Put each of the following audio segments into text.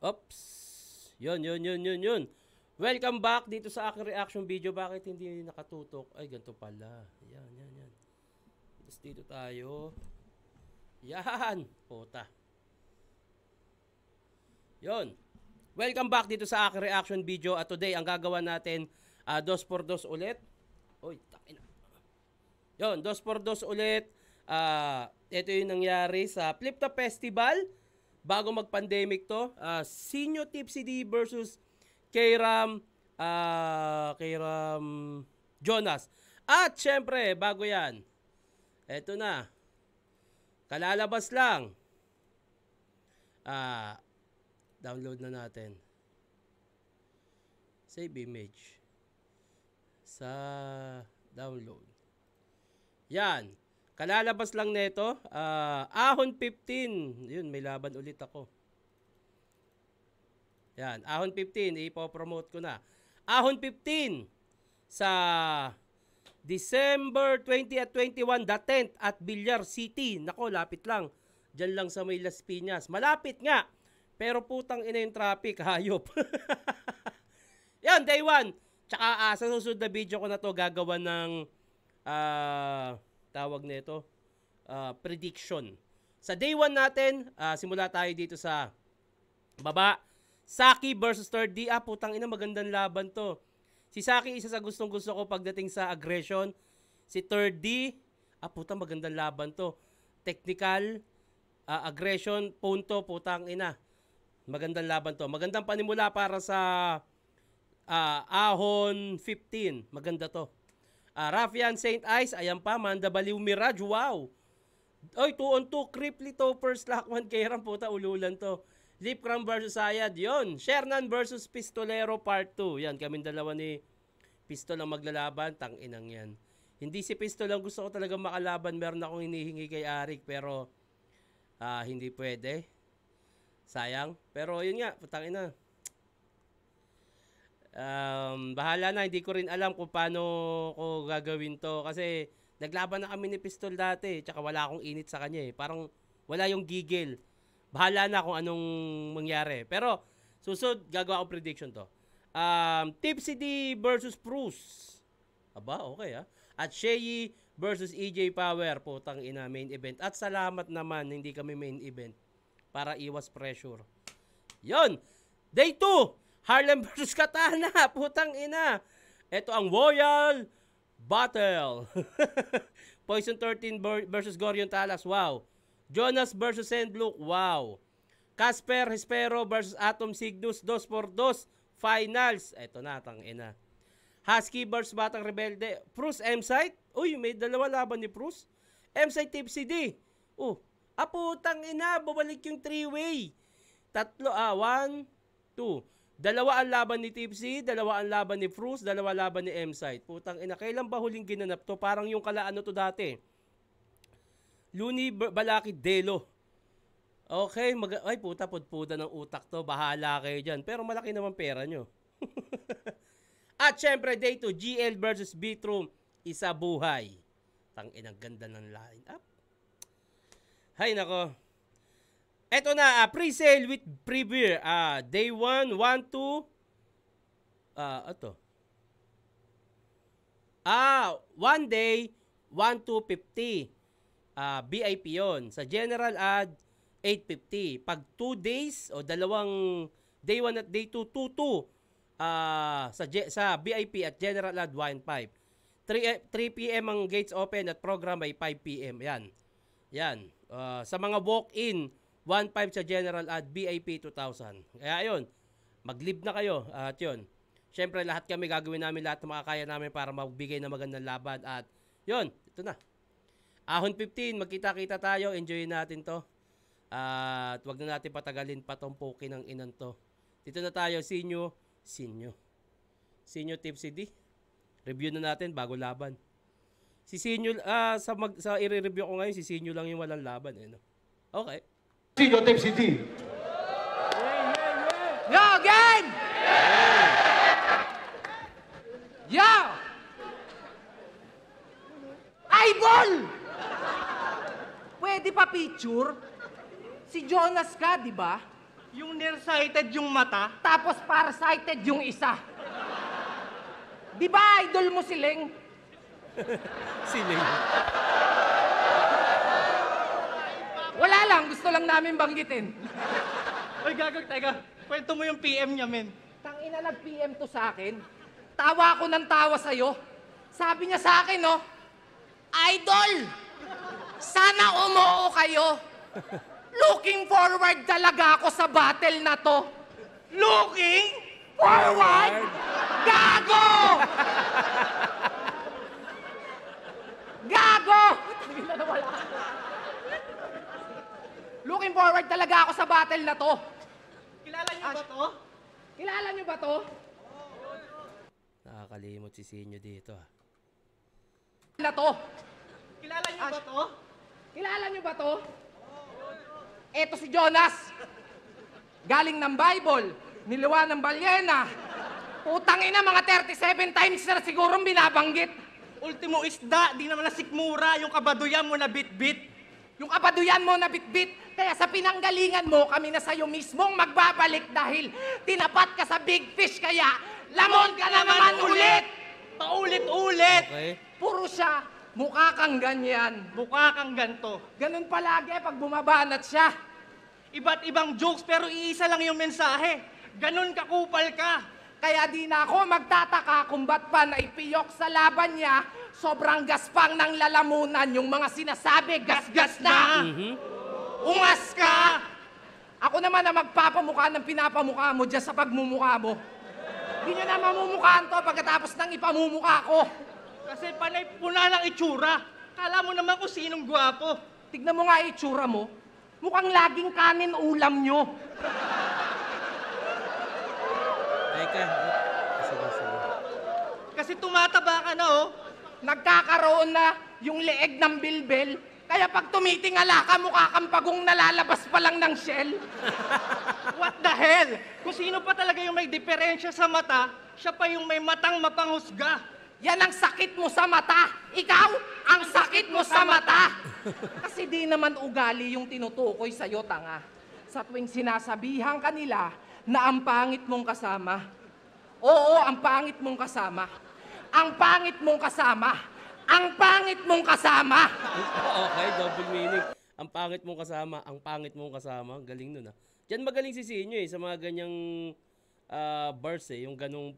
Oops. Yun. Welcome back dito sa aking reaction video. Bakit hindi nakatutok? Ay, ganito pala. Yan. Tapos dito tayo. Yan. Puta. Yun. Welcome back dito sa aking reaction video. At today, ang gagawa natin, 2x2 ulit. Uy, takin na. Yun, 2x2 ulit. Ito yung nangyari sa Flip Top Festival. Bago mag-pandemic to, Sinyo Tipsy D versus Kram Jonas. At syempre, bago yan, eto na, kalalabas lang. Download na natin. Save image. Sa download. Yan. Kalalabas lang nito, Ahon 15. Yun, may laban ulit ako. Yan, Ahon 15, ipopromote ko na. Ahon 15 sa December 20 at 21, the 10th at Villar City. Nako, lapit lang. Diyan lang sa may Las Piñas. Malapit nga. Pero putang ina yung traffic, hayop. Yan, day 1. Tsaka sa susunod na video ko na to, gagawa ng tawag nito, prediction. Sa day 1 natin, simula tayo dito sa baba. Saki versus 3D. Putang ina, magandang laban to. Si Saki, isa sa gustong-gusto ko pagdating sa aggression. Si 3D, putang magandang laban to. Technical, aggression, punto, putang ina. Magandang laban to. Magandang panimula para sa Ahon 15. Maganda to. Rafian St. Ice, ayan pa, Manda Baliw Mirage, wow. Oy, 2-on-2, Cripply Toppers, Lakwan Kram, puta, ululan to. Lipcram versus Ayad, yon. Shernan versus Pistolero Part 2. Yan, kaming dalawa ni Pistol ang maglalaban, tanginang yan. Hindi si Pistol ang gusto ko talaga makalaban, meron akong hinihingi kay Arik, pero hindi pwede. Sayang. Pero yun nga, putangina. Bahala na, hindi ko rin alam kung paano ko gagawin to kasi naglaban na kami ni Pistol dati tsaka wala akong init sa kanya parang wala yung gigil. Bahala na kung anong mangyari, pero susunod gagawa akong prediction to. Tipsy D versus Bruce, okay at Shei versus EJ Power, putang ina, main event. At salamat naman hindi kami main event para iwas pressure. Yon, day 2, Harlem versus Katana, putang ina. Ito ang Royal Battle. Poison 13 versus Gorion Talas, wow. Jonas versus Sendlook, wow. Casper Hespero versus Atom Cygnus, 2x2 finals. Ito na, tang ina. Husky versus Batang Rebelde. Prus M-Site. Uy, may dalawa laban ni Prus. M-Site Tipsy D. Putang ina, babalik yung 3-way. 1, 2. Dalawa ang laban ni Tipsy, dalawa ang laban ni Fruz, dalawa laban ni M-Site. Putang ina, kailan ba huling ginanap to? Parang yung kalaano to dati. Luni Balaki Delo. Okay, ay puta, pudpuda ng utak to. Bahala kayo dyan. Pero malaki naman pera nyo. At syempre, day 2, GL versus Beatroom, isa buhay. Tanginang ganda ng line-up. Hay nako. Eto na, pre-sale with preview. Day 1, 1, 2. Ito. 1 day, 1, 2, 50. VIP yon. Sa general ad, 850. Pag 2 days, o dalawang, day 1 at day 2, 2, 2. Sa VIP at general ad, 1.5. 3 p.m. ang gates open at program ay 5 p.m. Yan. Sa mga walk-in, 1.5 sa general at VIP 2,000. Kaya yun, mag-live na kayo. At yun, syempre lahat kami gagawin namin lahat ng makakaya namin para magbigay ng magandang laban. At yun, ito na. Ahon 15, magkita-kita tayo. Enjoy natin to. At wag na natin patagalin pa tong poke ng inan to. Dito na tayo, Sinyo Tipsy D. Review na natin bago laban. Si Sinyo, sa i-review ko ngayon, si Sinyo lang yung walang laban. No? Okay. Sinyo Tipsy D. Yo, again! Yo! Eyeball! Pwede pa picture? Si Jonas ka, di ba? Yung nearsighted yung mata? Tapos farsighted yung isa. Di ba idol mo si Leng? Siling. Wala lang, gusto lang namin banggitin. Ay, gagag, teka. Kwento mo yung PM niya, men. Tangina nag-PM to sa akin. Tawa ako ng tawa sa'yo. Sabi niya sa akin, no, Idol! Sana umuo kayo. Looking forward talaga ako sa battle na to. Looking? Forward? Gago! Gago! Looking forward talaga ako sa battle na to. Kilala niyo ba to? Kilala niyo ba to? Nakakalimot si Sinyo dito ah. Na to. Kilala niyo ba to? Kilala niyo ba to? Eto si Jonas. Galing ng Bible. Niluwa ng balyena. Putang ina, mga 37 times na siguro binabanggit. Ultimo isda, di naman na sikmura, yung kabaduyan mo na bit-bit. Yung kabaduyan mo na bitbit. Kaya sa pinanggalingan mo, kami na sa'yo mismong magbabalik dahil tinapat ka sa big fish kaya lamon ka na naman ulit! Paulit-ulit! Okay? Puro siya, mukha kang ganyan. Mukha kang ganto. Ganun palagi pag bumabanat siya. Iba't ibang jokes pero iisa lang yung mensahe. Ganon kakupal ka. Kaya di na ako magtataka kung ba't pa naipiyok sa laban niya, sobrang gaspang ng lalamunan yung mga sinasabi, gas-gas na! Ungas ka! Ako naman na magpapamukha ng pinapamukha mo dyan sa pagmumukha mo. Hindi nyo na mamumukhaan to pagkatapos ng ipamumukha ko. Kasi panay puna ng itsura. Kala mo naman kung sinong gwapo. Tignan mo nga itsura mo. Mukhang laging kanin ulam nyo. Teka. Sige, sige. Kasi tumataba ka na, oh. Nagkakaroon na yung leeg ng bilbil. Kaya pag tumitingala ka, mukha kang pagong nalalabas pa lang ng shell. What the hell? Kung sino pa talaga yung may diferensya sa mata, siya pa yung may matang mapanghusga. Yan ang sakit mo sa mata. Ikaw, ang sakit mo sa mata. Kasi di naman ugali yung tinutukoy sa'yo, tanga. Sa tuwing sinasabihan kanila na ang pangit mong kasama. Oo, ang pangit mong kasama. Ang pangit mong kasama. Ang pangit mong kasama. Okay, double meaning. Ang pangit mong kasama, ang pangit mong kasama. Galing nun ah. Diyan magaling si Sinyo eh, sa mga ganyang verse eh, yung ganong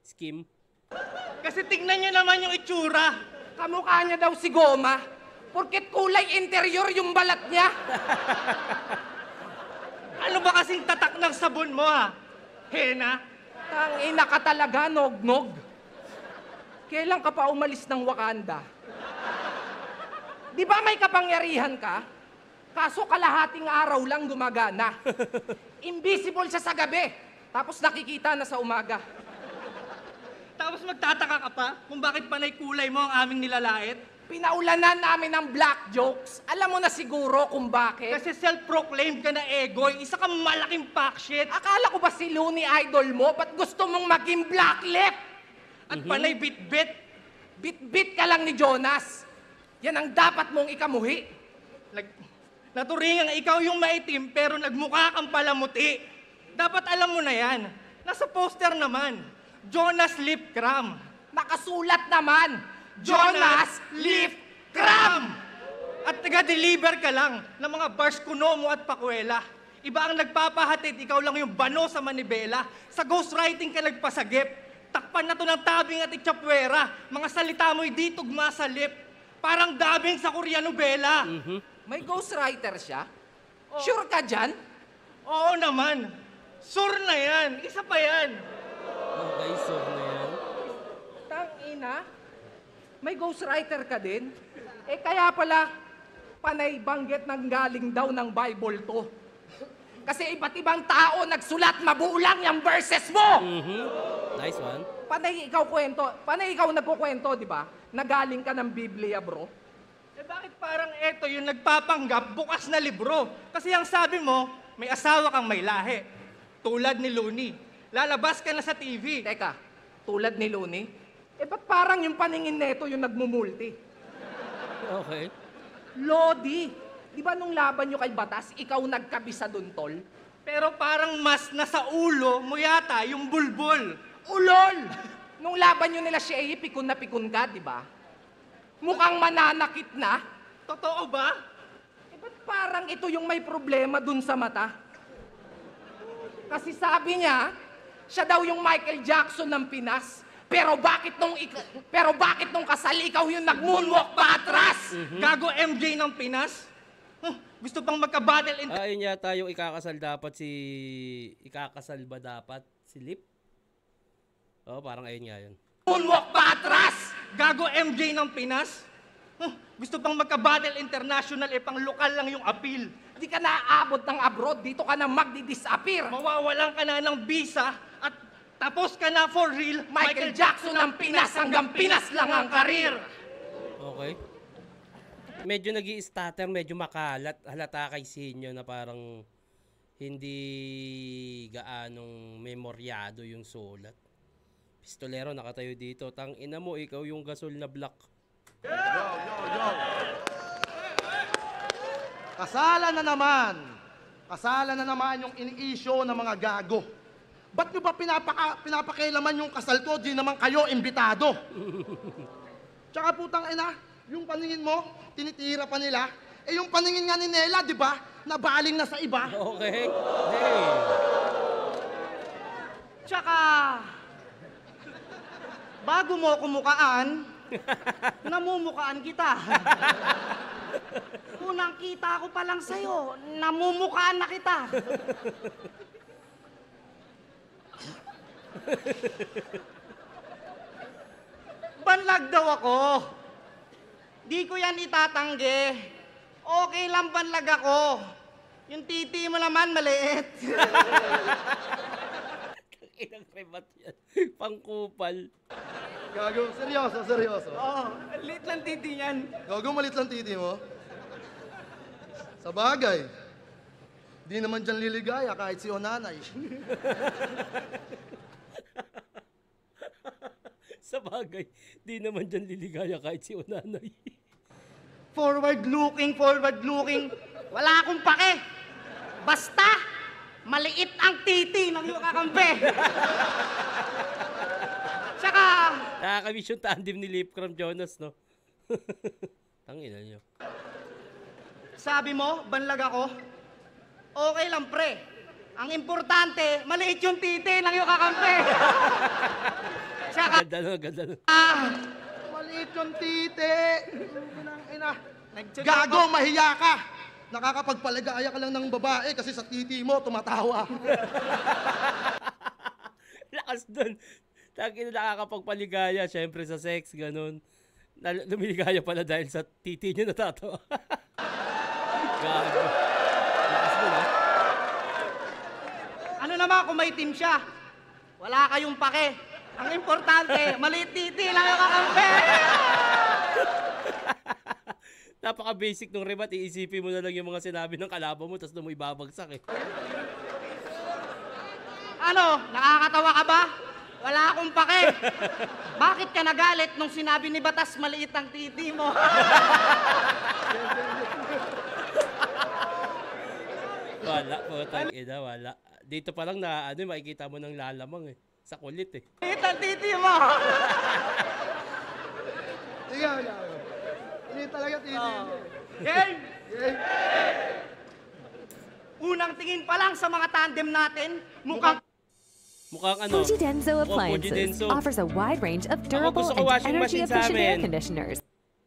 scheme. Kasi tignan niyo naman yung itsura. Kamukha niya daw si Goma. Porket kulay interior yung balat niya. Ano ba kasing tatak ng sabon mo, ha? Hena? Tangina ka talaga, nog-nog. Kailan ka pa umalis ng Wakanda? Di ba may kapangyarihan ka? Kaso kalahating araw lang gumagana. Invisible siya sa gabi, tapos nakikita na sa umaga. Tapos magtataka ka pa kung bakit panay kulay mo ang aming nilalait? Pinaulanan namin ng black jokes. Alam mo na siguro kung bakit. Kasi self-proclaimed ka na egoy, isa kang malaking packshit. Akala ko ba si Looney idol mo? Ba't gusto mong maging black lip? At panay bit-bit. Bit-bit ka lang ni Jonas. Yan ang dapat mong ikamuhi. Naturingang ikaw yung maitim pero nagmukha kang palamuti. Dapat alam mo na yan. Nasa poster naman. Jonas Lip Cram. Nakasulat naman. Jonas Lip Cram! At taga-deliver ka lang ng mga bars kuno mo at pakwela. Iba ang nagpapahatid, ikaw lang yung bano sa manibela. Sa ghostwriting ka nagpasagip. Takpan na to ng tabing at itsapwera. Mga salita mo'y di tugma sa lip. Parang dabing sa Korean novela. May ghostwriter siya? Sure ka dyan? Oo naman. Sure na yan. Isa pa yan. Okay, so na yan. Tangina, may ghostwriter ka din? Eh kaya pala, panay banggit ng galing daw ng Bible to. Kasi iba't ibang tao nagsulat, mabulang yung verses mo! Nice one. Panay ikaw nagkukwento, di ba? Nagaling ka ng Biblia, bro. Eh bakit parang eto yung nagpapanggap bukas na libro? Kasi ang sabi mo, may asawa kang may lahi. Tulad ni Looney. Lalabas ka na sa TV. Teka, tulad ni Looney? Eh ba't parang yung paningin neto yung nagmumulti? Okay. Lodi, Di ba nung laban nyo kay Batas, ikaw nagkabisa dun, tol? Pero parang mas nasa ulo mo yata yung bulbul. Ulol! Nung laban nyo nila si pikun na pikun ka, di ba? Mukhang mananakit na. Totoo ba? Eh, ba't parang ito yung may problema dun sa mata? Kasi sabi niya, siya daw yung Michael Jackson ng Pinas. Pero bakit nung kasal ikaw yung nag-moonwalk pa atras? Gago MJ ng Pinas? Gusto pang magka-battle in... Ayun yata yung ikakasal ba dapat? Si Lip? Oo, parang ayun nga yun. Moonwalk pa atras! Gago MJ ng Pinas? Gusto pang magka-battle international, pang lokal lang yung appeal. Di ka naaabot ng abroad, dito ka na magdi-disappear. Mawawalan ka na ng visa at tapos ka na for real. Michael Jackson ng Pinas, hanggang Pinas lang ang karir. Okay. Medyo nag-i-stutter, medyo makalat. Halata kay Sinyo na parang hindi gaanong memoryado yung sulat. Pistolero nakatayo dito. Tang ina mo, ikaw yung gasol na black. Yo. Kasalan na naman yung ini-issue ng mga gago. Ba't nyo ba pinapakailaman yung kasal ko? Di naman kayo imbitado. Tsaka putang ina, yung paningin mo, tinitira pa nila. Eh yung paningin nga ni Nela, di ba? Nabaling na sa iba. Okay. Hey. Tsaka, bago mo kumukaan, namumukaan kita. Unang kita ko pa lang sa'yo, namumukaan na kita. Banlag daw ako. Di ko yan itatanggi. Okay lang banlag ako. Yung titi mo naman maliit. Inang rebat yan. Pangkupal. Gago, seryoso. Oo, lit lang titi yan. Gago, malit lang titi mo. Sa bagay, di naman dyan liligaya kahit si Onanay. Sa bagay, di naman dyan liligaya kahit si Onanay. Forward looking. Wala akong pake. Basta, maliit ang titi ng iyong kakampi. Tsaka, Nakakamiss yung tandem ni Lipcram Jonas, no? Tangina nyo. sabi mo, banlag ako? Okay lang, pre. Ang importante, maliit yung titi ng iyong kakampi. Tsaka, Ganda no. Maliit yung titi. Ina. Gago, mahiya ka. Nakakapagpaligaya ka lang ng babae kasi sa titi mo tumatawa. Lakas dun. Tangina nakakapagpaligaya, syempre sa sex, ganun. Lumiligaya pala dahil sa titi niya natatawa. Gago. Lakas dun, ha? ano naman kung may team siya? Wala kayong pake. Ang importante, maliit titi lang yung kakampi. Napaka-basic nung rebat. Iisipin mo na lang yung mga sinabi ng kalaban mo tapos na mo ibabagsak, eh. Ano, nakakatawa ka ba? Wala akong pake. Bakit ka nagalit nung sinabi ni Batas maliit ang titi mo? Wala, putang ina, wala. Dito pa lang na, makikita mo ng lalamang, eh. Sa kulit, eh. Maliit ang titi mo. Sige, hindi talaga titi. Game! Unang tingin pa lang sa mga tandem natin, mukhang Mukhang Fuji Denso Fuji Appliances Denso. offers a wide range of durable gusto ko and washing machine sa energy-efficient air amin. conditioners.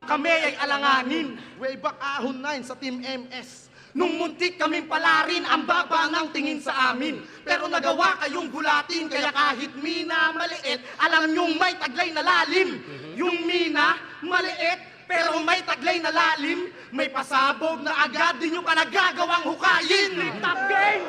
kami ay alanganin. Way back ahon 9 sa Team MS. Nung muntik kaming palarin, ang baba ng tingin sa amin. Pero nagawa kayong gulatin, kaya kahit mina maliit, alam nyong may taglay na lalim. Yung mina, maliit, pero may taglay na lalim. May pasabog na agad, di nyo pa nagagawang hukayin. Top game!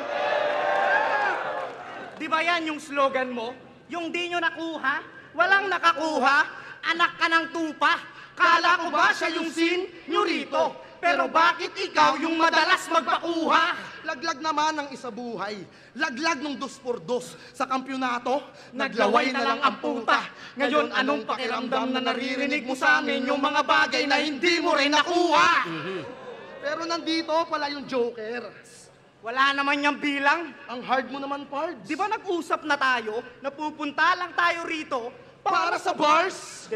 Di ba yan yung slogan mo? Yung di nyo nakuha, walang nakakuha, anak ka ng tupa. Kala ko ba siya yung senyorito? Pero bakit ikaw yung madalas magpakuha? Laglag naman ng isa buhay. Laglag nung 2x2 sa kampyonato. Naglaway na lang ang puta. Ngayon anong pakiramdam na naririnig mo sa amin yung mga bagay na hindi mo rin nakuha? Pero nandito pala yung Joker. Wala naman niyang bilang. Ang hard mo naman, Pards. Di ba nag-usap na tayo? Napupunta lang tayo rito Para sa bars?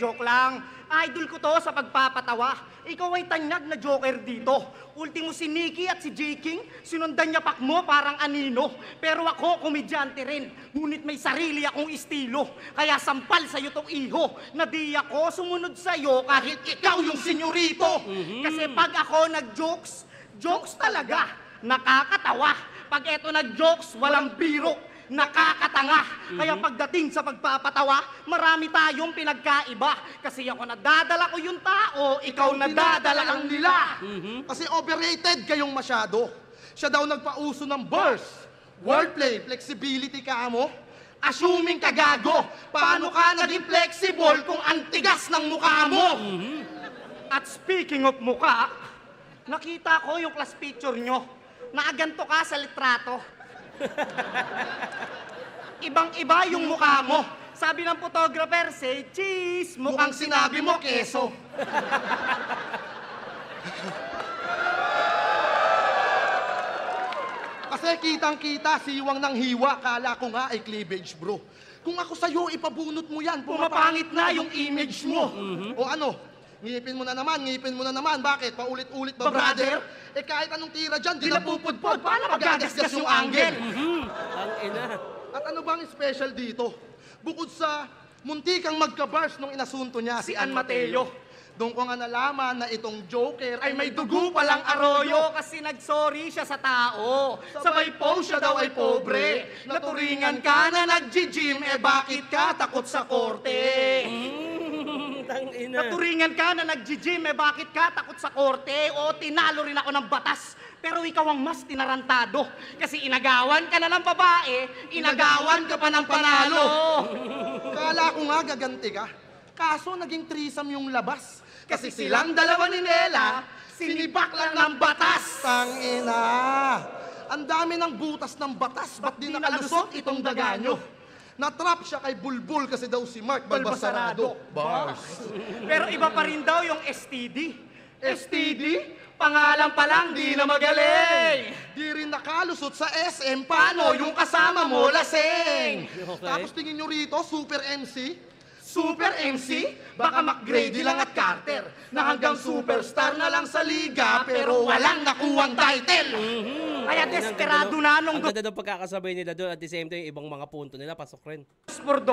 Joke lang. Idol ko to sa pagpapatawa. Ikaw ay tanyag na joker dito. Ultimo si Nikki at si J. King, sinundan niya pak mo parang anino. Pero ako, komedyante rin. Ngunit may sarili akong estilo. Kaya sampal sa'yo tong iho. Na di ako sumunod sa'yo kahit ikaw yung senyorito. Kasi pag ako nag-jokes, jokes talaga. Nakakatawa. Pag eto nag-jokes, walang biro. Nakakatanga. Kaya pagdating sa pagpapatawa, marami tayong pinagkaiba. Kasi ako nadadala ko yung tao, ikaw nadadala lang nila. Kasi overrated kayong masyado. Siya daw nagpauso ng bars. Wordplay, flexibility ka mo. Assuming ka gago. Paano ka naging flexible kung antigas ng mukha mo? At speaking of muka, nakita ko yung class picture nyo. Naaganto ka sa litrato. Ibang-iba yung mukha mo. Sabi ng photographer, say cheese, mukhang sinabi mo keso. Kasi kitang-kita, siwang ng hiwa. Kala ko nga ay cleavage, bro. Kung ako sa'yo, ipabunot mo yan. Pumapangit na yung image mo. O ano? Ngipin mo na naman, ngipin mo na naman. Bakit? Paulit-ulit ba, brother? Eh kahit anong tira dyan, di na pupudpod. Paano magagasgas yung angle? Ang ina. At ano bang special dito? Bukod sa muntikang magka-bars nung inasunto niya si Ann Mateo. Doon ko nga nalaman na itong Joker ay may dugo palang arroyo. Kasi nagsorry siya sa tao. Sabay po siya daw ay pobre. Naturingan ka na nag-gym, eh bakit ka takot sa korte? Tang ina. Naturingan ka na nag-gym, eh bakit ka takot sa korte? O tinalo rin ako ng batas, pero ikaw ang mas tinarantado. Kasi inagawan ka na ng babae, inagawan ka pa ng panalo. Kala ko nga gaganti ka. Kaso naging threesome yung labas. Kasi silang dalawa ni Nela, sinibak lang ng batas. Tangina. Ang dami ng butas ng batas, ba't di nakalusot itong daganyo? Natrap siya kay Bulbul kasi daw si Mark Balbasarado. Bars. Pero iba pa rin daw yung STD. STD? Pangalan pa lang, di na magaling. Di rin nakalusot sa SM, paano yung kasama mo lasing? Okay. Tapos tingin nyo rito, Super MC. Super MC? Baka McGrady lang at Carter. Na hanggang superstar na lang sa liga, pero walang nakuwang title. Kaya desperado na nung Ang ganda ng pagkakasabay nila doon at the same time, ibang mga punto nila, pasok rin. 2x2.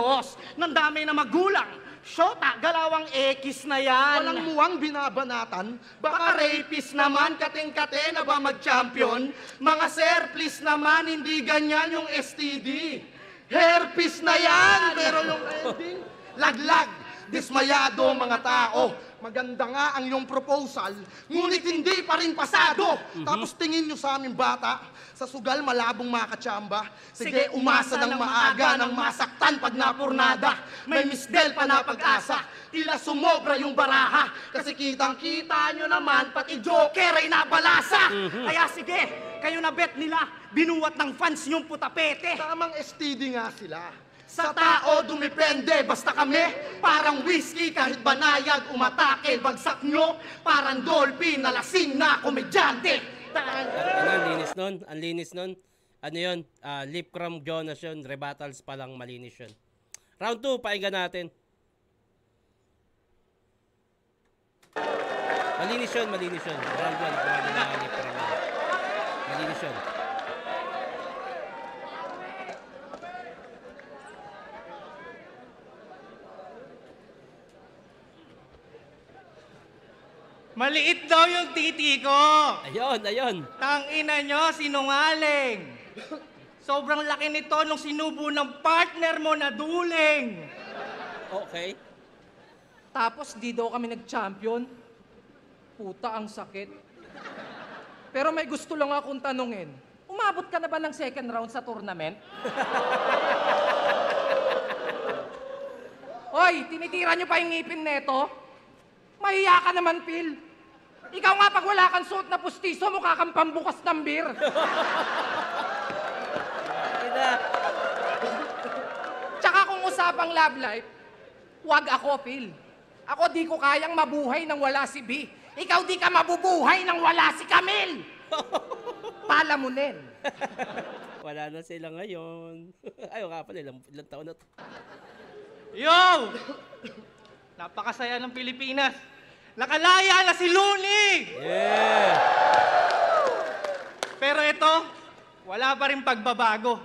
Nang dami na magulang. Shota, galawang X na yan. Walang muwang binabanatan. Baka rapist naman, kating-kate na ba mag-champion? Mga sir, please naman, hindi ganyan yung STD. Herpes na yan! Pero yung ending, laglag, dismayado mga tao. Maganda nga ang iyong proposal, ngunit hindi pa rin pasado. Tapos tingin nyo sa aming bata, sa sugal malabong makatsamba. Sige, umasa ng maaga, ng masaktan pag napurnada. May misdel pa na pag-asa, tila sumobra yung baraha. Kasi kitang-kita nyo naman, pati Joker ay nabalasa. Kaya sige, kayo na bet nila, binuwat ng fans yung putapete. Tamang STD nga sila. Sa tao dumipende, basta kami parang whiskey kahit banayad umatake. Bagsak nyo, parang dolphin na lasing na komedyante. Ano, ang linis nun? Ang linis nun? Ano yun? Lip cram Jonas yun. Rebattles pa lang malinis yun. Round 2, painggan natin. Malinis yun, malinis yun. Round 1, kumali na lip cram yun. Malinis yun. Maliit daw yung titi ko. Ayun, ayun. Tangina nyo, sinungaling. Sobrang laki nito nung sinubo ng partner mo na duling. Okay. Tapos di daw kami nag-champion. Puta, ang sakit. Pero may gusto lang akong tanungin. Umabot ka na ba ng second round sa tournament? Hoy, tinitira nyo pa yung ngipin neto? Mahiya ka naman, Phil. Ikaw nga pag wala kang suot na pustiso, mukha kang pambukas ng beer. Ina. Tsaka kung usapang love life, wag ako, Phil. Ako di ko kayang mabuhay nang wala si B. Ikaw di ka mabubuhay nang wala si Camille. Palamunin. Wala na sila ngayon. Ayaw nga pala, ilang taon na to. Yo! Napakasaya ng Pilipinas. Nakalaya na si Looney! Yeah! Pero ito, wala pa rin pagbabago.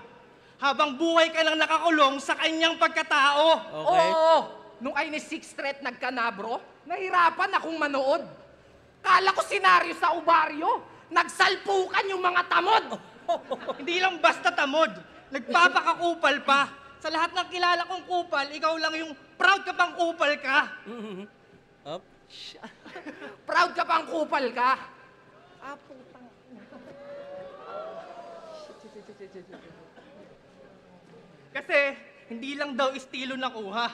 Habang buhay ka lang nakakulong sa kanyang pagkatao. Okay. Oo, nung ay ni Sixth Street nagkanabro, nahirapan akong manood. Kala ko senaryo sa ubaryo. Nagsalpukan yung mga tamod. Hindi lang basta tamod, nagpapakakupal pa. Sa lahat ng kilala kong kupal, ikaw lang yung proud ka pang kupal ka. Up. Proud ka pang kupal ka. Ah, putang. Kasi hindi lang daw estilo nakuha,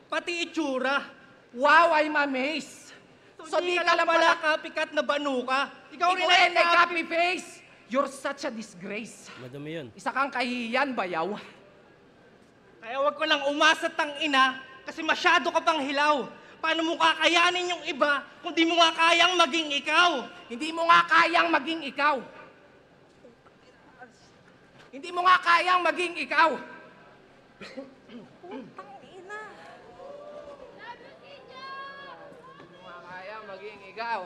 pati itsura. Wow, I'm amazed. So di ka lang pala copycat na banuka. Ikaw rin Ikaw ang copy face. You're such a disgrace. Madumi yun. Isa kang kahihiyan, bayaw. Kaya wag ko lang umasa tang ina kasi masyado ka pang hilaw. Paano mo kakayanin yung iba kung di mo nga kayang maging ikaw? Hindi mo nga kayang maging ikaw. Hindi mo nga kayang maging ikaw. Putang ina. Hindi mo nga kayang maging ikaw.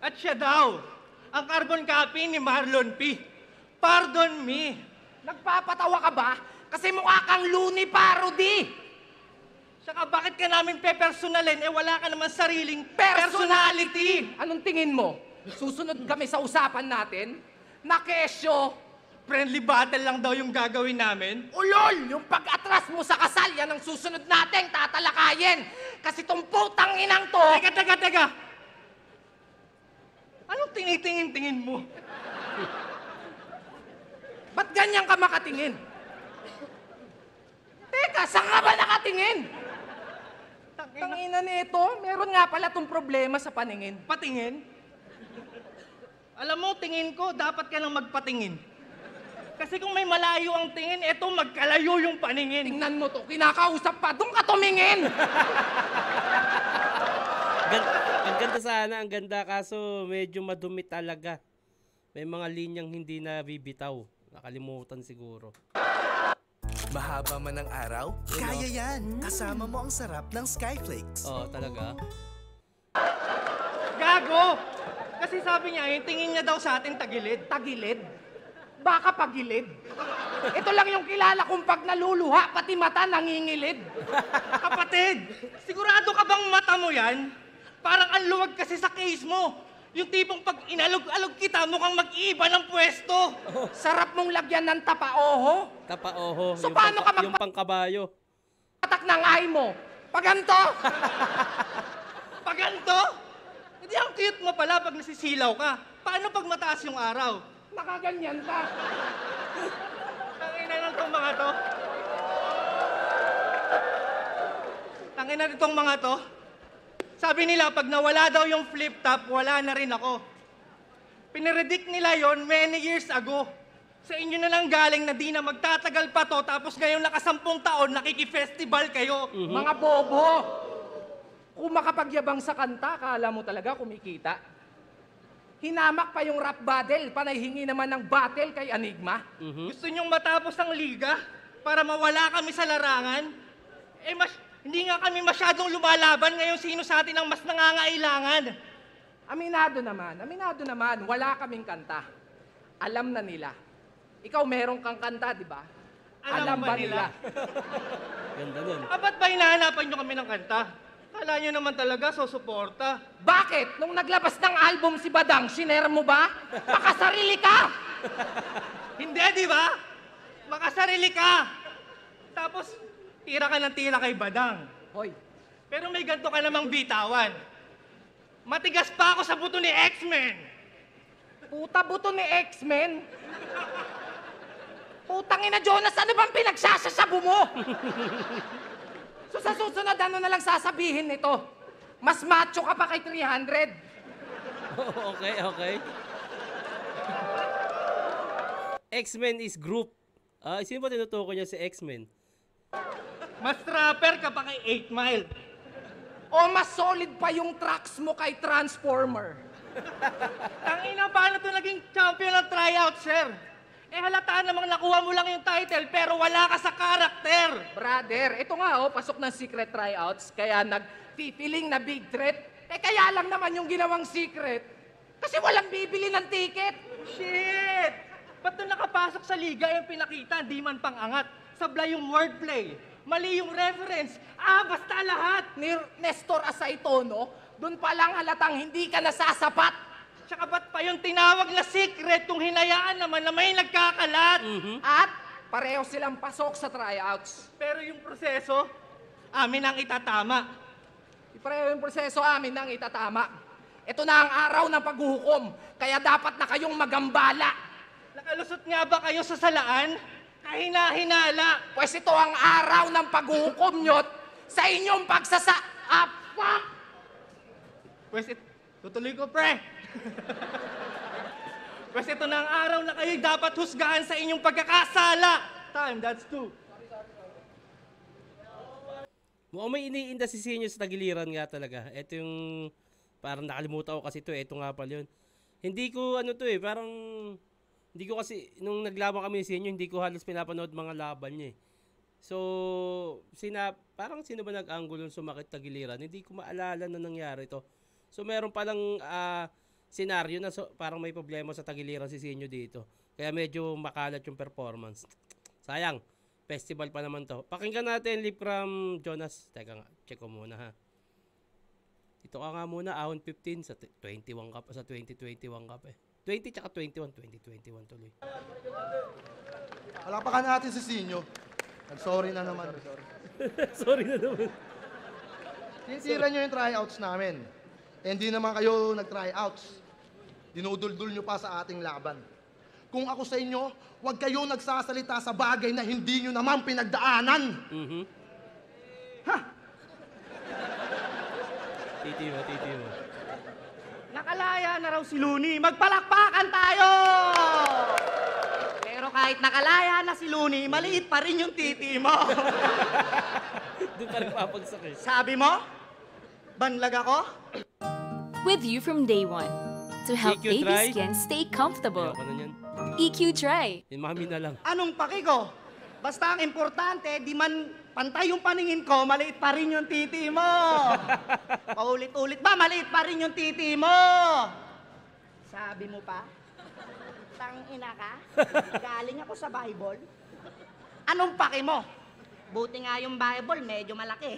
At siya daw, ang carbon copy ni Marlon P. Pardon me. Nagpapatawa ka ba? Kasi mukha kang Looney parody. Saka bakit ka namin pepersonalin eh wala ka naman sariling Personality! Anong tingin mo? Susunod kami sa usapan natin? Na kesyo, Friendly battle lang daw yung gagawin namin. ulol! Yung pag-atras mo sa kasal, yan ang susunod nating tatalakayin. Kasi tong putang inang to... Teka. Anong tinitingin-tingin mo? Ba't ganyan ka makatingin? Teka, saan ka ba nakatingin? Tangina nito, meron nga pala tong problema sa paningin. Patingin? Alam mo, tingin ko, dapat ka nang magpatingin. Kasi kung may malayo ang tingin, eto magkalayo yung paningin. Tingnan mo to, kinakausap pa, doon ka tumingin! Ang ganda sana, ang ganda. Kaso medyo madumi talaga. May mga linyang hindi na bibitaw. Nakalimutan siguro. Mahaba man ang araw, kaya yan. Kasama mo ang sarap ng Skyflakes. Oo, talaga. Gago! Kasi sabi niya, yung tingin niya daw sa atin tagilid. Tagilid? Baka pagilid. Ito lang yung kilala kong pag naluluha, pati mata nangingilid. Kapatid, sigurado ka bang mata mo yan? Parang ang luwag kasi sa case mo. Yung tipong pag inalog-alog kita, mukhang mag-iiba ng pwesto. Sarap mong lagyan ng tapaoho. Tapaoho. So, paano ka Yung pangkabayo. Patak ng eye mo. Paganto! Pag ganito, hindi ang cute mo pala pag nasisilaw ka. Paano pag mataas yung araw? Nakaganyan ka. Tangina na itong mga to. Tangina nitong mga to. Sabi nila, pag nawala daw yung flip top, wala na rin ako. Pinredict nila yon many years ago. Sa inyo na lang galing na di na magtatagal pa to, tapos ngayong nakasampung taon, nakikifestival kayo. Mga bobo. Kung makapagyabang sa kanta, kala mo talaga kumikita. Hinamak pa yung rap battle, panay hingi naman ng battle kay Enigma. Gusto nyong matapos ang liga para mawala kami sa larangan? Hindi nga kami masyadong lumalaban ngayon sino sa atin ang mas nangangailangan. Aminado naman, wala kaming kanta. Alam na nila. Ikaw meron kang kanta, di ba? Alam ba nila? Ganda nun. Ba't ba hinahanapan nyo kami ng kanta? Kala nyo naman talaga, susuporta. Bakit? Nung naglabas ng album si Badang, sinare mo ba? Makasarili ka! Hindi, di ba? Makasarili ka. Tapos, tira ka ng tira kay Badang. Hoy, Pero may ganito ka namang bitawan. Matigas pa ako sa buto ni X-Men. puta buto ni X-Men. Putang ina, Jonas, ano bang pinagsasasabu mo? So sa susunod, ano na lang sasabihin nito? Mas macho ka pa kay 300. Okay. X-Men is group. Sino ba tinutukoy niya si X-Men? Mas trapper ka pa kay 8 Mile. O mas solid pa yung tracks mo kay Transformer? Tangina, paano to naging champion ng tryout, sir? Eh halata namang nakuha mo lang yung title pero wala ka sa karakter. Brother, ito nga pasok ng secret tryouts, kaya nag-feeling na big threat. Eh kaya lang naman yung ginawang secret, kasi walang bibili ng ticket. Shit! Ba't nung nakapasok sa liga yung pinakita, di man pang-angat? Sablay yung wordplay, mali yung reference, basta lahat! Ni Nestor Asaitono, dun pa lang halatang hindi ka nasasapat. Tsaka ba't pa yung tinawag na secret kung hinayaan naman na may nagkakalat? At pareho silang pasok sa tryouts. Pero yung proseso, amin ang itatama. Pareho yung proseso amin nang itatama. Ito na ang araw ng paghuhukom, kaya dapat na kayong magambala. Nakalusot nga ba kayo sa salaan? Kahina-hinala. Pues ito ang araw ng paghuhukom nyo sa inyong pagsasa-apa. Pues tutuloy ko, pre. Pues ito na ang araw na kayo dapat husgahan sa inyong pagkakasala. Time, that's 2. Mukhang may iniinda si Sinyo sa tagiliran nga talaga. Ito yung, parang nakalimutan ko kasi ito. Ito nga pala yun. Hindi ko parang, hindi ko kasi, nung naglaban kami ni Sinyo, hindi ko halos pinapanood mga laban niya eh. So, parang sino ba nag-angulo sumakit tagiliran? Hindi ko maalala na nangyari to. So, meron palang senaryo na parang may problema sa tagiliran si Sinyo dito. Kaya medyo makalat yung performance. Sayang. Festival pa naman to. Pakinggan natin Lip from Jonas. Teka nga, check ko muna ha. Ito ka nga muna, ahon 15 sa 21 cup, sa 2021 cup eh. 20 tsaka 21, 2021 tuloy. Palapakan natin si Sinyo. Nag-sorry na naman. Sorry na naman. Tinitira nyo yung tryouts namin. Eh, hindi naman kayo nag-tryouts. Dinuduldul nyo pa sa ating laban. Kung ako sa inyo, huwag kayo nagsasalita sa bagay na hindi nyo naman pinagdaanan. Ha? Titi mo. Nakalaya na raw si Looney. Magpalakpakan tayo! Pero kahit nakalaya na si Looney, maliit pa rin yung titi mo. Doon pa rin papagsak eh. Sabi mo? Banlag ako? With you from day one to help EQ baby try. skin stay comfortable. Ayoko na yan. EQ Dry. Yung mami na lang. Anong paki ko? Basta ang importante, di man pantay yung paningin ko, maliit pa rin yung titi mo. Paulit-ulit ba, maliit pa rin yung titi mo. Sabi mo pa? Tangina ka? Galing ako sa Bible. Anong paki mo? Buti nga yung Bible, medyo malaki.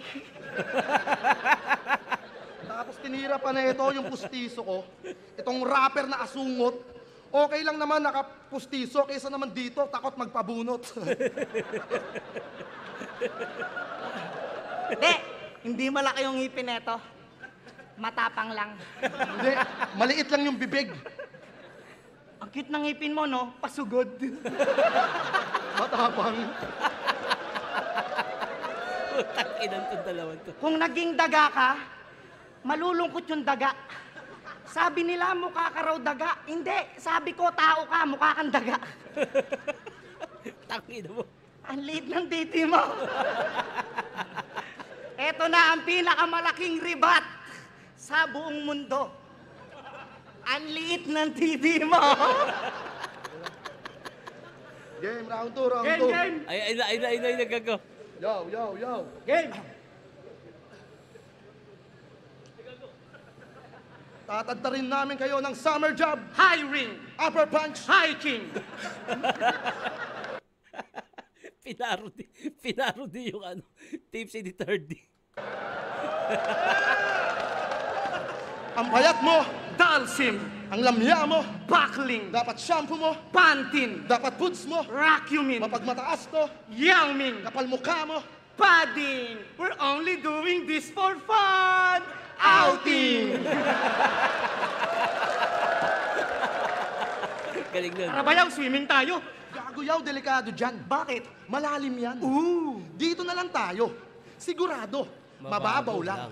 Tapos tinira pa na ito yung pustiso ko. Itong rapper na asungot. Okay lang naman nakapustiso kaysa naman dito, takot magpabunot. Hindi malaki yung ngipin neto. Matapang lang. Hindi, maliit lang yung bibig. Ang cute ng ngipin mo, no? Pasugod. Matapang. Takinan tong dalawang to. Kung naging daga ka, malulungkot yung daga. Sabi nila, mukha ka raw daga. Hindi, sabi ko, tao ka, mukha kang daga. Takinan mo. Ang liit ng titi mo. Ito na ang pinakamalaking ribat sa buong mundo. Ang liit ng titi mo. Game, round 2, round 2. Ay, nagago. Yo. Game. Tatadtarin namin kayo ng summer job, High ring. upper punch. High king. Pinarody yung tipsy ni 3D. Ang payat mo, Dalsim. ang lamya mo, Buckling. dapat shampoo mo, Pantin. dapat boots mo, Vacuuming. mapagmataas to, Yao Ming. kapal mukha mo, Padding. We're only doing this for fun. Outing. Galing nun. Para bayaw, swimming tayo. gaguyaw, delikado dyan. Bakit? Malalim yan. Dito na lang tayo. Sigurado, mababaw lang.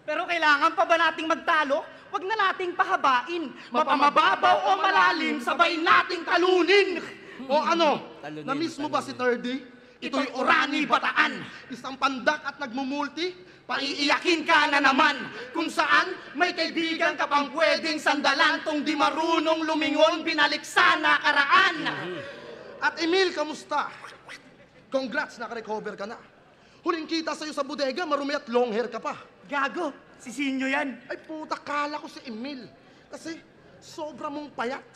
Pero kailangan pa ba nating magtalo? Huwag na nating pahabain. Mapamababaw o malalim, sabay nating talunin. O ano, Talunin, na-miss mo ba si talunin. 3D? Ito'y Orani Bataan. Isang pandak at nagmumulti, paiiyakin ka na naman. Kung saan may kaibigan ka pang pwedeng sandalan, tong di marunong lumingon, binalik sa nakaraan. At Emil, kamusta? Congrats, nakarecover ka na. Huling kita sa'yo sa bodega, marumi at long hair ka pa. Gago, si Sinyo yan. Ay puta, kala ko si Emil. Kasi sobra mong payat.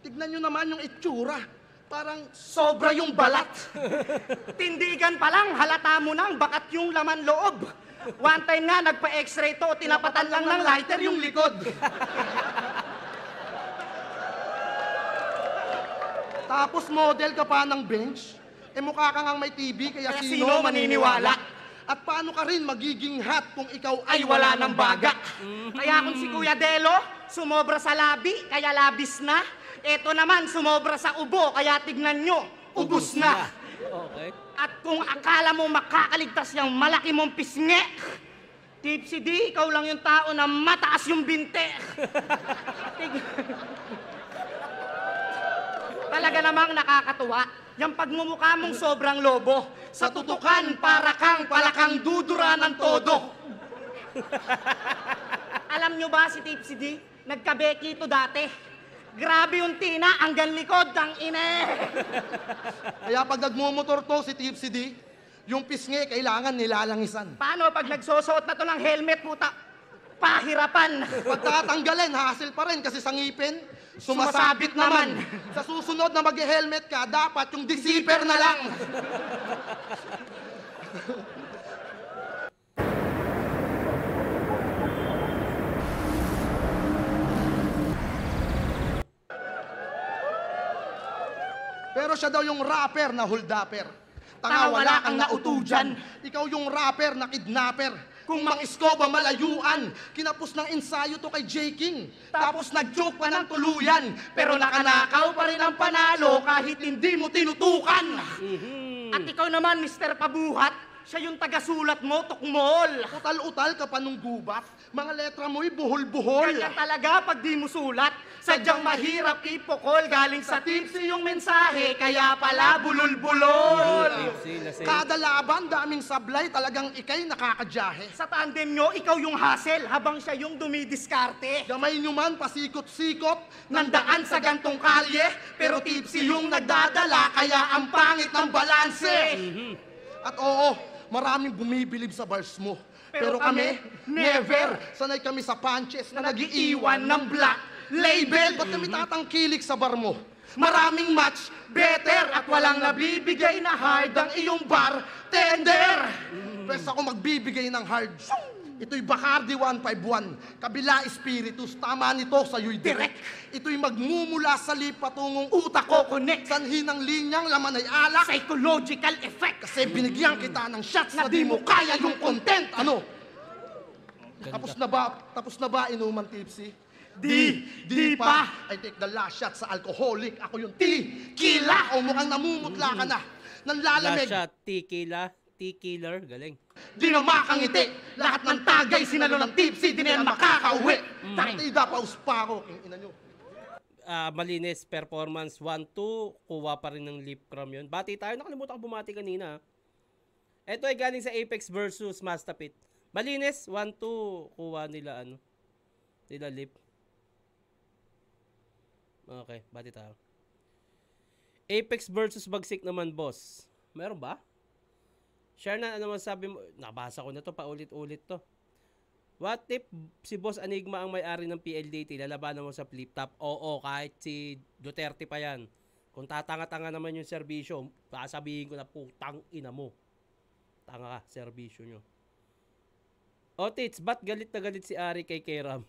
Tignan nyo naman yung itsura. Parang sobra yung balat. Tindigan pa lang, halata mo nang bakat yung laman loob. One time nga, nagpa-x-ray to, tinapatan lang ng lighter yung likod. Tapos model ka pa ng bench. Eh mukha ka ngang may TV, kaya Kaya sino sino maniniwala? maniniwala? At paano ka rin magiging hot kung ikaw Ay wala ng baga. Kaya kung si Kuya Delo, sumobra sa labi, kaya labis na. Eto naman, sumobra sa ubo, kaya tignan nyo, ubus na. Okay. At kung akala mo makakaligtas yung malaki mong pisngi, Tipsy D, ikaw lang yung tao na mataas yung binte. Talaga namang nakakatuwa. Yung pagmumukha mong sobrang lobo. Sa tutukan, para kang palakang dudura ng todo. Alam nyo ba si Tipsy D? Nagkabeki ito dati. Grabe yung tina, hanggang likod ng ine. Kaya pag nagmumotor to si Tipsy D, yung pisngi kailangan nilalangisan. Paano pag nagsusuot na to ng helmet, puta? Pahirapan. Pag tatanggalin, hassle pa rin kasi sa ngipin, sumasabit naman. Sa susunod na mag-helmet ka, dapat yung deceiver na lang. Pero siya daw yung rapper na huldapper. Tanga, wala kang nauto dyan. Ikaw yung rapper na kidnapper. Kung mang-iskoba malayuan, kinapos ng ensayo to kay J. King. Tapos nag-joke pa ng tuluyan. Pero nakanakaw pa rin ang panalo kahit hindi mo tinutukan. At ikaw naman, Mr. Pabuhat, siya yung tagasulat mo, tukmol. Utal-utal ka pa nung gubat. Mga letra mo'y buhol-buhol. Kaya talaga pag di mo sulat, sadyang mahirap ipokol. Galing sa Tipsy yung mensahe, kaya pala bulol-bulol. Tipsy, lasing. Kada laban, daming sablay, talagang ikay nakakadyahe. Sa tandem nyo, ikaw yung hassle, habang siya yung dumidiskarte. Gamay nyo man, pasikot-sikot, Nandaan sa gantong kalye, pero Tipsy yung nagdadala, kaya ang pangit ng balanse. At oo, maraming bumibilib sa bars mo. Pero kami, never. Sanay kami sa punches na nagiiwan ng black label. Ba't kami tatangkilik sa bar mo? Maraming match, better, at walang nabibigay na hard ang iyong bartender. Pwes ako magbibigay ng hard. Ito'y Bacardi 151, kabila Espiritus, tama nito sa'yo'y direct. Ito'y magmumula sa lipa tungong utak ko connect. Sanhi ng linyang laman ay alak. Psychological effect. Kasi binigyan kita ng shots na di mo kaya yung content. Ano? Tapos na ba inuman Tipsy? Di pa. I take the last shot sa alcoholic. Ako yung tequila. O mukhang namumutla ka na. Nanlalamig. Last shot, T-killer, galing. Di na makangiti. Lahat ng tagay sinalo ng Tipsy. Di na yan makakauwi. Takitida pa uspa ko. Ina nyo. Malinis performance 1-2, kuha pa rin ng lip cram yun. Bati tayo, nakalimutan ko bumati kanina. Ito ay galing sa Apex versus Mastapit. Malinis 1-2, kuha nila nila lip. Okay, bati tayo. Apex versus Bagsik naman, boss. Meron ba? Share na, ano masabi mo? Nabasa ko na to, paulit-ulit to. What if si Boss Enigma ang may-ari ng PLDT, lalabanan mo sa flip top? Oo, kahit si Duterte pa yan. Kung tatanga-tanga naman yung serbisyo, sasabihin ko na putang ina mo. Tanga ka, serbisyo nyo. O Tits, ba't galit na galit si Ari kay Keram?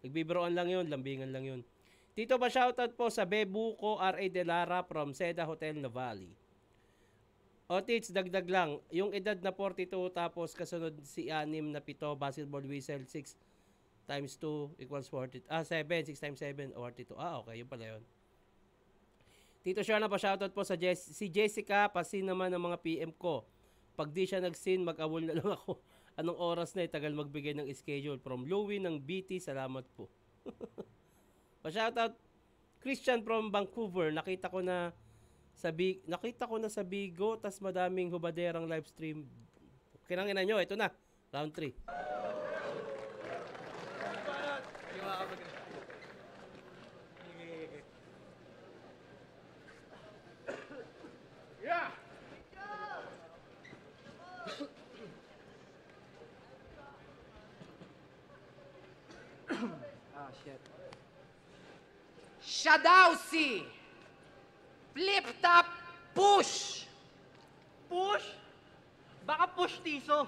Nagbibiroan lang yun, lambingan lang yun. Tito ba shoutout po sa Bebuco R.A. De Lara from Seda Hotel Navali. O Tits, dagdag lang, yung edad na 42 tapos kasunod si 6 na 7, basketball whistle 6 times 2 equals 40. 7, 6 times 7, 42. Okay, yun pala yun. Tito Shana pa shoutout po sa si Jessica, pasin naman ng mga PM ko. Pag di siya nag-sin, mag-awol na lang ako. Anong oras na tagal magbigay ng schedule. From Louie ng BT, salamat po. Pa shoutout Christian from Vancouver, nakita ko na Nakita ko na sa Bigo, tas madaming hubaderang live stream. Kinangina nyo, ito na. Round 3. Ah, shit. Siya daw si Flip Top Push. Push? Baka pustiso.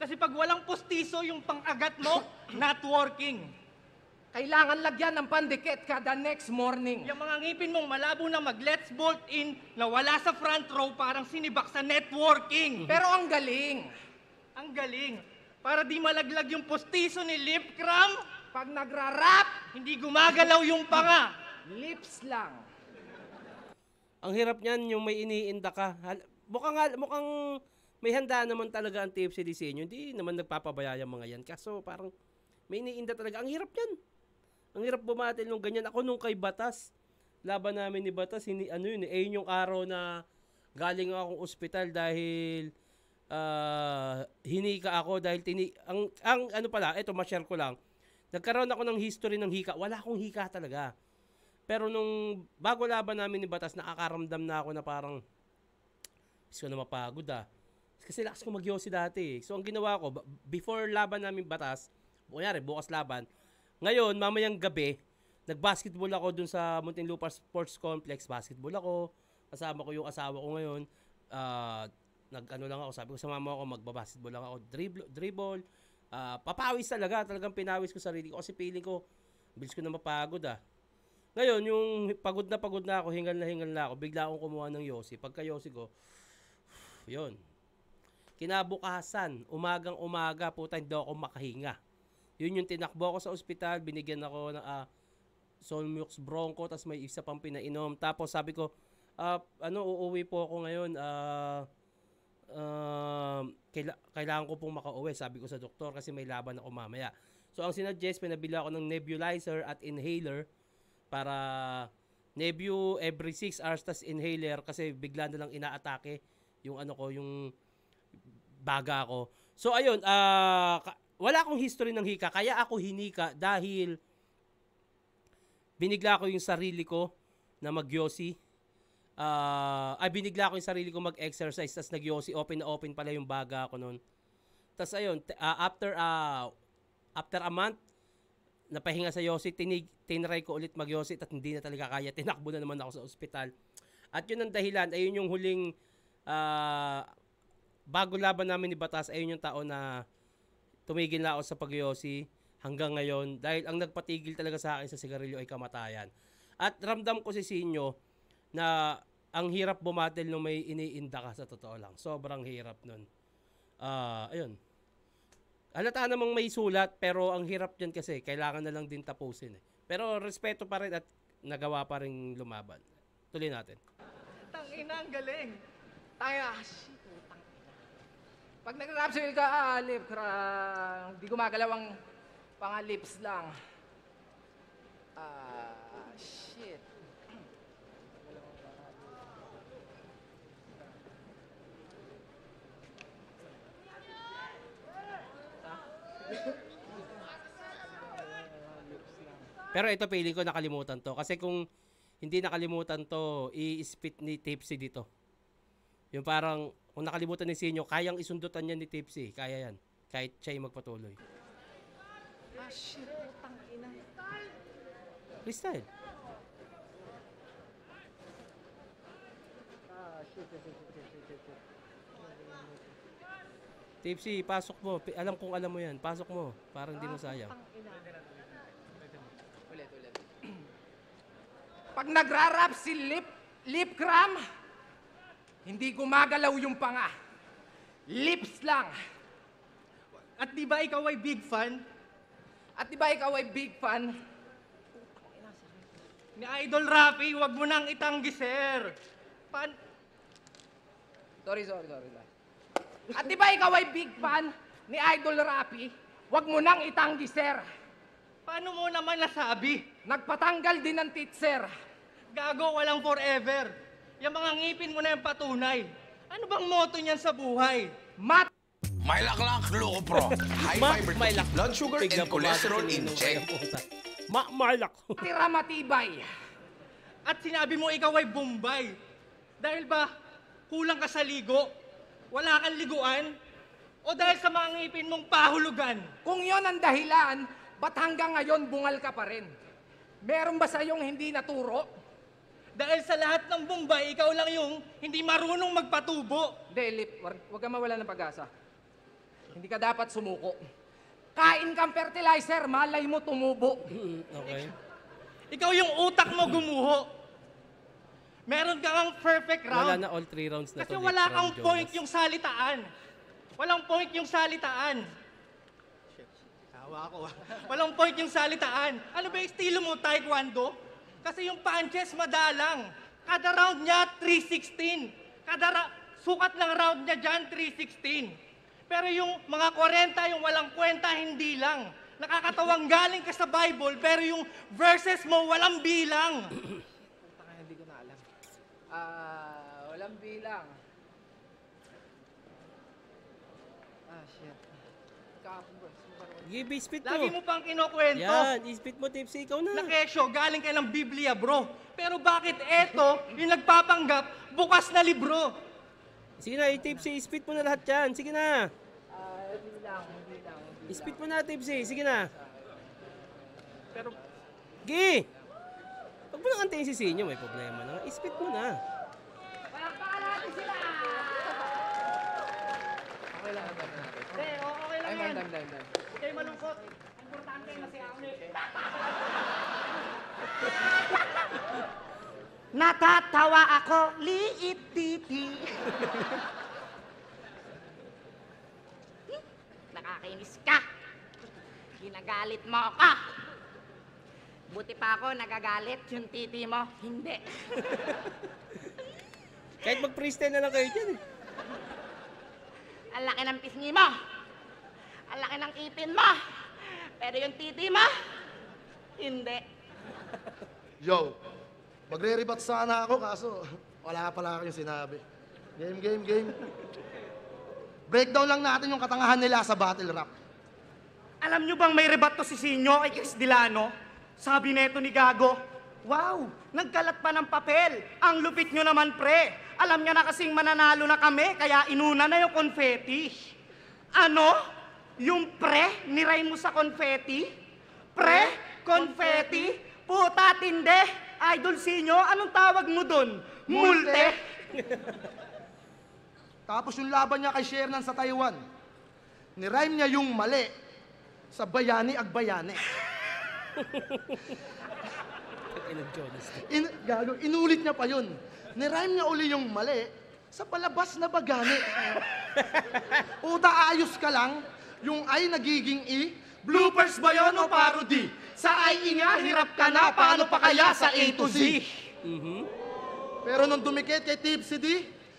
Kasi pag walang pustiso, yung pang-agat mo, not working. Kailangan lagyan ng pandikit kada next morning. Yung mga ngipin mong malabo na mag-let's bolt in na wala sa front row parang sinibak sa networking. Pero ang galing. Ang galing. Para di malaglag yung pustiso ni Lip Cram, Pag nagra-rap, hindi gumagalaw yung panga. lips lang. Ang hirap niyan yung may iniinda ka. Mukhang may handa naman talaga ang TFC sa inyo. Hindi naman nagpapabaya yung mga yan. Kaso parang may iniinda talaga. Ang hirap yan. Ang hirap bumatil nung ganyan. Ako nung kay Batas, laban namin ni Batas, ayun yung araw na galing akong ospital dahil hinika ako dahil ma-share ko lang. Nagkaroon ako ng history ng hika. Wala akong hika talaga. Pero nung bago laban namin ni Batas, nakakaramdam na ako na parang gusto ko na mapagod Kasi lakas ko mag-yosi dati. So ang ginawa ko, before laban namin Batas, kunyari bukas laban, ngayon mamayang gabi, nag-basketball ako dun sa Muntinlupa Sports Complex. Basketball ako. Kasama ko yung asawa ko ngayon. Sabi ko sa mama ko, magbabasketball lang ako. Dribble. Papawis talagang pinawis ko sarili ko kasi feeling ko, bilis ko na mapagod Ngayon, yung pagod na ako, hingal na ako, bigla akong kumuha ng yosi. Pagka yosi ko, yun. Kinabukasan, umaga, puta, hindi ako makahinga. Yun yung tinakbo ko sa ospital, binigyan ako ng Solmux Bronco, tapos may isa pang pinainom. Tapos sabi ko, uuwi po ako ngayon, kailangan ko pong makauwi, sabi ko sa doktor kasi may laban ako mamaya. So ang sinuggest, pinabili ako ng nebulizer at inhaler para nebu every 6 hours tas inhaler kasi bigla na lang inaatake yung yung baga ko. So ayun, wala akong history ng hika, kaya ako hinika dahil binigla ko yung sarili ko na magyosi. Binigla ko yung sarili ko mag-exercise, tas nagyosi, open pala yung baga ko noon. Tas ayun, after a month, napahinga sa yosi, tinry ko ulit magyosi at hindi na talaga kaya, tinakbo na naman ako sa ospital. At yun ang dahilan, ayun yung huling, bago laban namin ni Batas, ayun yung taon na tumigil na ako sa pagyosi hanggang ngayon, dahil ang nagpatigil talaga sa akin sa sigarilyo ay kamatayan. At ramdam ko si Sinyo, na ang hirap bumatil nung may iniinda ka, sa totoo lang. Sobrang hirap nun. Ayun. Halata namang may sulat, pero ang hirap dyan kasi, kailangan na lang din tapusin. Pero respeto pa rin at nagawa pa rin lumaban. Tuloy natin. Tangina, ang galing. Shit, utang ina. Pag nagra-rap sa'yo ka, lip cram, di gumagalaw ang lips lang. Shit. Pero ito, feeling ko nakalimutan to. Kasi kung hindi nakalimutan to, i-spit ni Tipsy dito. Yung parang, kung nakalimutan ni Sinyo, kayang isundutan niya ni Tipsy. Kaya yan. Kahit siya'y magpatuloy. Shit, utang ina. Freestyle. Tipsy, pasok mo. Alam kong alam mo yan. Pasok mo. Parang hindi mo sayang. Ulit. Pag nagra-rap si Lip Cram, hindi gumagalaw yung panga. Lips lang. At di ba ikaw ay big fan ni Idol Rafi? Wag mo nang itanggi, sir. Sorry. At di ba ikaw ay big fan ni Idol Rapi? Huwag mo nang itanggi, sir. Paano mo naman nasabi? Nagpatanggal din ng tit, sir. Gago, walang forever. Yung mga ngipin mo na yung patunay. Ano bang motto niyan sa buhay? Mat! Maylak-lak Lucopro. High fiber, Maylak. blood sugar, Bigla and cholesterol pumasok si in Ninong check. kaya puta. Maylak. Tira matibay. At sinabi mo ikaw ay Bombay. Dahil ba, kulang ka sa ligo? Wala kang liguan? O dahil sa mga ngipin mong pahulugan? Kung yon ang dahilan, ba't hanggang ngayon bungal ka pa rin? Meron ba sa'yong hindi naturo? Dahil sa lahat ng Bombay, ikaw lang yung hindi marunong magpatubo. Delip, wag ka mawala ng pag-asa. Hindi ka dapat sumuko. Kain kang fertilizer, malay mo tumubo. Okay. Ikaw yung utak mo gumuho. Meron kang perfect Wala round. na all 3 rounds na Kasi to. wala Vic kang from point Jonas. yung salitaan. Walang point yung salitaan. Shit, tawa ako. Walang point yung salitaan. Ano ba yung estilo mo, taekwondo? Kasi yung punches madalang. Kada round niya, 316. Sukat ng round niya dyan, 316. Pero yung mga 40, yung walang kwenta, hindi lang. Nakakatawang galing ka sa Bible, pero yung verses mo, walang bilang. Puta nga, hindi ko na alam. Walang bilang. Shit. Kahapon ba? Give, spit mo. Lagi mo pang kinukwento. Yan, ispit mo, Tipsy. Ikaw na. Na kesyo, galing ka ng Biblia, bro. Pero bakit eto, yung nagpapanggap, bukas na libro? Sige na, Tipsy, ispit mo na lahat yan. Sige na. Hindi lang. Ispit mo na, Tipsy. Sige na. Pero Gi! Pag mo nang antayin si Sinyo, may problema na. Ispit mo na. Palakpakan natin sila! Okay lang, natin. Hindi, okay lang yan. Dime. Huwag kayo malungkot. Importante masaya kami. Natatawa ako, liit titi. Nakakainis ka. Ginagalit mo ako. Buti pa ako nagagalit yung titi mo. Hindi. Kahit mag-freestyle na lang kayo dyan eh. Ang laki ng pisngi mo. Ang laki ng ipin mo. Pero yung titi mo, hindi. Yo, magre-rebat sana ako kaso wala pala akong sinabi. Game. Breakdown lang natin yung katangahan nila sa battle rap. Alam nyo bang may rebat to si Sinyo kay Chris Dilano? Sabi neto ni Gago, wow, nagkalat pa ng papel. Ang lupit nyo naman, pre. Alam niya na kasing mananalo na kami, kaya inuna na yung confetti. Ano? Yung pre, niray mo sa confetti? Pre? Confetti? Puta, tinde. Idol Sinyo, anong tawag mo dun? Multe? Tapos yung laban niya kay Shernan sa Taiwan, nirhyme niya yung mali sa bayani ag bayani. Inulit niya pa yun. Nirhyme niya uli yung mali sa palabas na bagani. Uta, ayos ka lang, yung ay nagiging i, bloopers ba yun o parody? Sa ay nga, hirap ka na, paano pa kaya sa A to Z? Pero nung dumikit kay Tipsy D,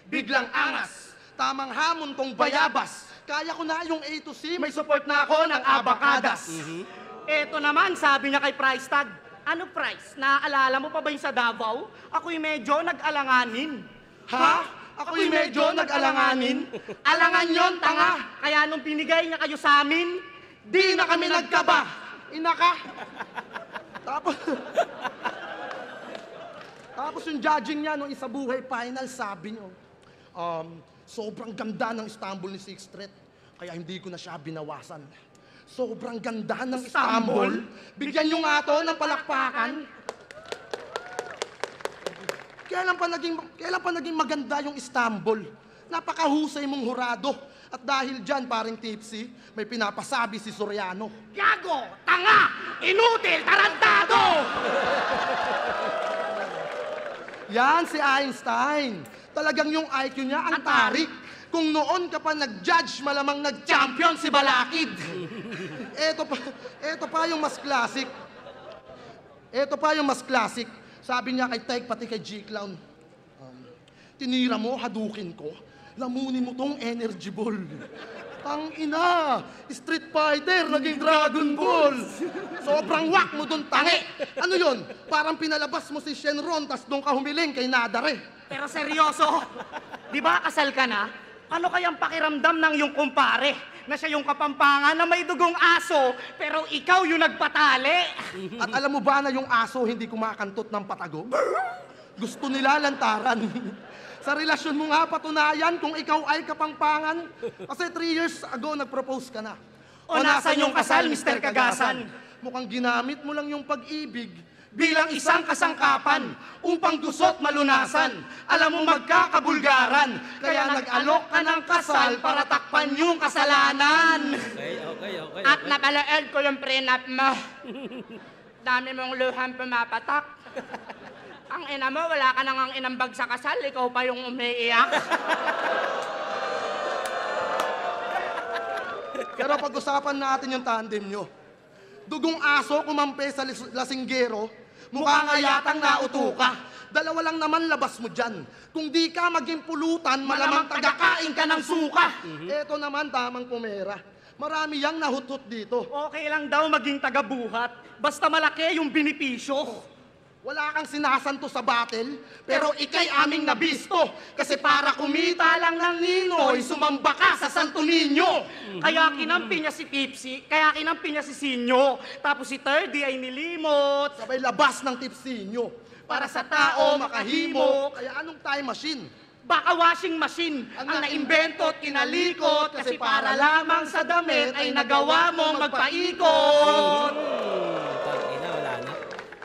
biglang angas. Tamang hamon tong bayabas. Kaya ko na yung A to C, may support na ako ng abakadas. Eto naman, sabi niya kay Price Tag, ano price? Naaalala mo pa ba yung sa Davao? Ako'y medyo nag-alanganin. Ha? Ako'y medyo nag-alanganin. Alangan yon, tanga. Kaya nung binigay niya kayo sa amin, Di na kami nagkaba. Inaka. Tapos yung judging niya nung isa buhay final, sabi niyo, sobrang ganda ng Istanbul ni Sixth Street, kaya hindi ko na siya binawasan. Sobrang ganda ng Istanbul? Bigyan niyo nga to ng palakpakan. Kailan pa naging maganda yung Istanbul? Napakahusay mong hurado. At dahil dyan, paring Tipsy, may pinapasabi si Soriano. Gago! Tanga! Inutil! Tarantado! Yan si Einstein. Talagang yung IQ niya ang tarik. Kung noon ka pa nag-judge, malamang nag-champion si Balakid. Eto pa yung mas classic. Sabi niya kay Tyke, pati kay G-Clown, tinira mo, hadukin ko. Lamunin mo tong energy ball. Tang ina, Street Fighter, naging Dragon Ball. Sobrang wak mo dun, tangi. Ano yun? Parang pinalabas mo si Shenron, tas doon ka humiling kay Nadare. Pero seryoso, di ba kasal ka na? Ano kayang pakiramdam ng iyong kumpare na siya yung kapampangan na may dugong aso, pero ikaw yung nagpatali? At alam mo ba na yung aso hindi kumakantot ng patago? Gusto nila lantaran. Sa relasyon mo nga patunayan kung ikaw ay kapangpangan. Kasi 3 years ago nag-propose ka na. O nasan yung kasal, Mr. Kagasan? Mukhang ginamit mo lang yung pag-ibig bilang isang kasangkapan upang gusot malunasan. Alam mo magkakabulgaran, kaya nag-alok ka ng kasal para takpan yung kasalanan. Okay. At napalaed ko yung prenup mo. Dami mong luhang pumapatak. Ang ina mo, wala ka nang inambag sa kasal, ikaw pa yung umiiyak. Pero pag-usapan natin yung tandem nyo. Dugong aso kumampi sa lasinggero, mukha nga yatang nauto ka. Dalawa lang naman labas mo dyan. Kung di ka maging pulutan, malamang tagakain ka ng suka. Eto naman tamang pumera. Marami yang nahutot dito. Okay lang daw maging tagabuhat, basta malaki yung binipisyo. Wala kang sinasanto sa battle, pero ikay aming nabisto. Kasi para kumita lang ng ninoy, sumamba ka sa Santo Niño. Kaya kinampi niya si Tipsy, kaya kinampi niya si Sinyo. Tapos si Thirdy ay nilimot. Sabay labas ng tipsinyo. Para sa tao makahimo. Kaya anong time machine? Baka washing machine ang naimbento at kinalikot kasi para lamang sa damit ay nagawa mong magpaikot. Tangina, wala na.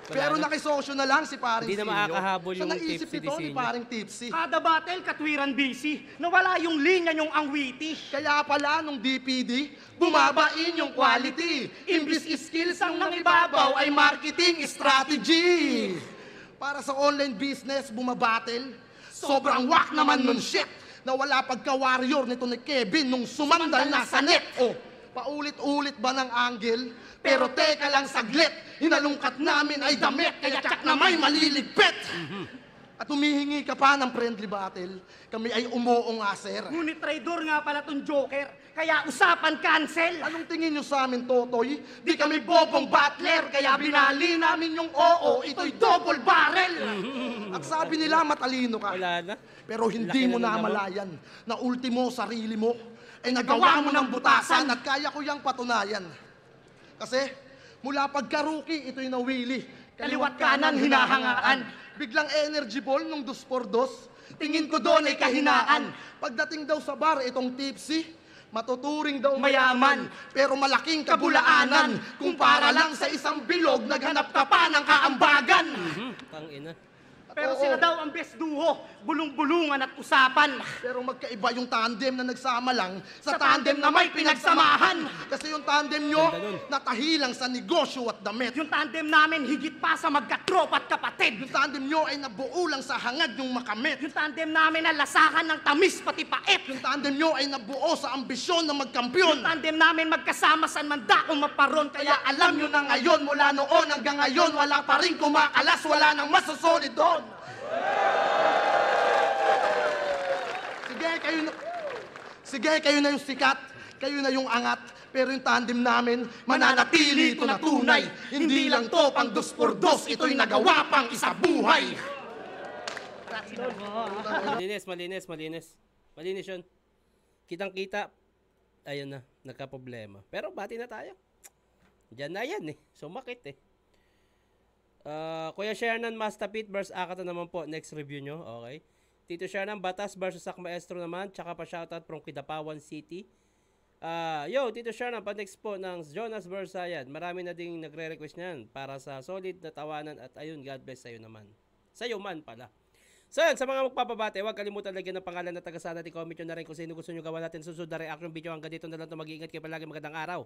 Pero nakisosyo na lang si paring Hindi na Sinyo. makakahabol yung Sa naisip Tipsy nito ni ni Sinyo. paring Tipsy. Kada battle, katwiran busy. Nawala yung linya yung ang witty. Kaya pala nung DPD, bumabain yung quality. Imbis skills ang nangibabaw ay marketing strategy. Para sa online business, bumabattle, sobrang wak naman nun shit na wala pagka-warrior nito ni Kevin nung sumandal na sa net. Oh, paulit-ulit ba ng angle? Pero teka lang saglit, hinalungkat namin ay damit, kaya tsak na may maliligpit. At humihingi ka pa ng friendly battle, kami ay umuong sir. Ngunit traidor nga pala tong Joker, kaya usapan cancel. Anong tingin nyo sa amin, Totoy? Di kami bobong battler, kaya binali namin yung oo, ito'y double barrel. At sabi nila, matalino ka. Wala na. Pero hindi Laki mo na na naman. malayan na ultimo sarili mo ay nagawa mo ng butasan at kaya ko yang patunayan. Kasi mula pagka-rookie, ito'y nawili. Kaliwat kanan, hinahangaan. Biglang energy ball nung 2x2. Tingin ko doon ay kahinaan. Pagdating daw sa bar, itong Tipsy, matuturing daw mayaman. Pero malaking kabulaanan. Kung para lang sa isang bilog, naghanap ka pa ng kaambagan. Tangina. Pero Oo. sila daw ang best duo, bulong-bulungan at usapan. Pero magkaiba yung tandem na nagsama lang sa tandem na may pinagsamahan. Kasi yung tandem nyo, Ganda nun. natahilang sa negosyo at damit. Yung tandem namin higit pa sa magkatropa at kapatid. Yung tandem nyo ay nabuo lang sa hangad yung makamit. Yung tandem namin na lasahan ng tamis pati pait. Yung tandem nyo ay nabuo sa ambisyon na Yung magkampiyon. tandem namin magkasama sa mandakong maparon. Kaya alam nyo na ngayon, mula noon hanggang ngayon, wala pa rin kumakalas, wala nang masusolid doon. Sige, kayo na yung sikat, kayo na yung angat, pero yung tandem namin, mananatili ito na tunay. Hindi lang to pang 2x2, ito'y nagawa pang isa buhay. Malinis yun. Kitang-kita. Ayun na, nagka-problema. Pero bati na tayo. Diyan na yan eh. Sumakit eh. Kuya Shernan Mastapit versus Akata naman po. Next review nyo. Okay. Tito Shernan Batas versus Sak Maestro naman. Tsaka pa shoutout from Kidapawan City. Tito Shernan, pa-next po ng Jonas Versayan. Marami na ding nagre-request niyan para sa solid na tawanan at ayun, God bless sa'yo naman. Sa'yo man pala. So yun, sa mga magpapabate, huwag kalimutan lagyan ng pangalan na taga-sana at i-comment nyo na rin kung sino gusto nyo gawa natin susunod na reaction video. Hanggang dito na lang ito, mag-iingat kayo palagi, magandang araw.